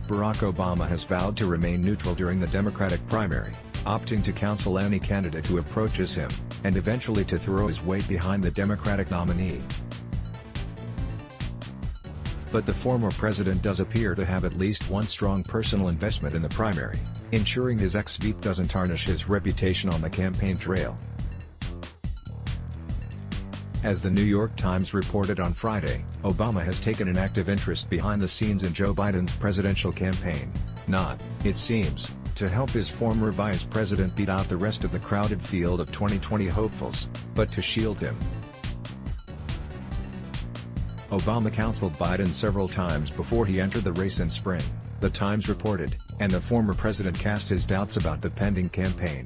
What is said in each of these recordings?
Barack Obama has vowed to remain neutral during the Democratic primary, opting to counsel any candidate who approaches him, and eventually to throw his weight behind the Democratic nominee. But the former president does appear to have at least one strong personal investment in the primary, ensuring his ex-VP doesn't tarnish his reputation on the campaign trail. As the New York Times reported on Friday, Obama has taken an active interest behind the scenes in Joe Biden's presidential campaign, not, it seems, to help his former vice president beat out the rest of the crowded field of 2020 hopefuls, but to shield him. Obama counseled Biden several times before he entered the race in spring, the Times reported, and the former president cast his doubts about the pending campaign.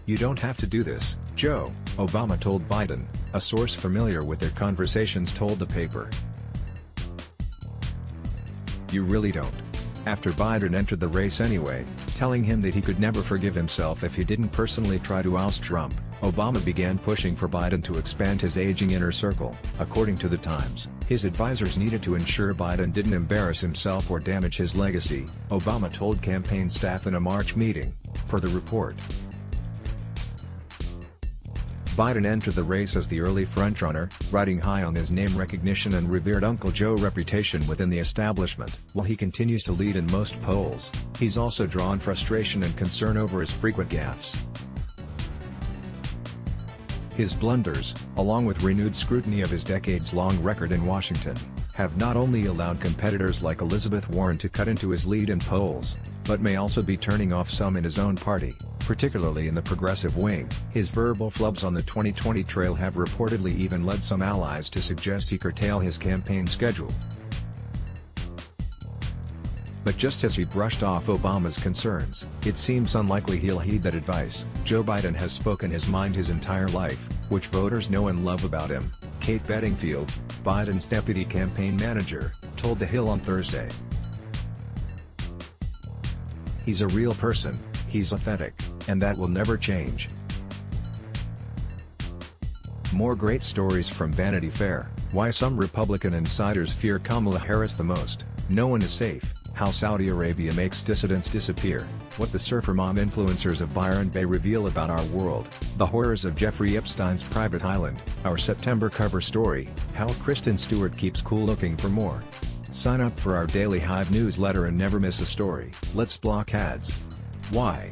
"You don't have to do this, Joe," Obama told Biden, a source familiar with their conversations told the paper. "You really don't." After Biden entered the race anyway, telling him that he could never forgive himself if he didn't personally try to oust Trump, Obama began pushing for Biden to expand his aging inner circle. According to the Times, his advisors needed to ensure Biden didn't embarrass himself or damage his legacy, Obama told campaign staff in a March meeting, per the report. Biden entered the race as the early frontrunner, riding high on his name recognition and revered Uncle Joe reputation within the establishment. While he continues to lead in most polls, he's also drawn frustration and concern over his frequent gaffes. His blunders, along with renewed scrutiny of his decades-long record in Washington, have not only allowed competitors like Elizabeth Warren to cut into his lead in polls, but may also be turning off some in his own party, particularly in the progressive wing. His verbal flubs on the 2020 trail have reportedly even led some allies to suggest he curtail his campaign schedule. But just as he brushed off Obama's concerns, it seems unlikely he'll heed that advice. Joe Biden has spoken his mind his entire life, which voters know and love about him, Kate Bedingfield, Biden's deputy campaign manager, told The Hill on Thursday. "He's a real person, he's authentic, and that will never change." More great stories from Vanity Fair: why some Republican insiders fear Kamala Harris the most, no one is safe, how Saudi Arabia makes dissidents disappear, what the surfer mom influencers of Byron Bay reveal about our world, the horrors of Jeffrey Epstein's private island, our September cover story, how Kristen Stewart keeps cool. Looking for more? Sign up for our daily Hive newsletter and never miss a story. Let's block ads. Why?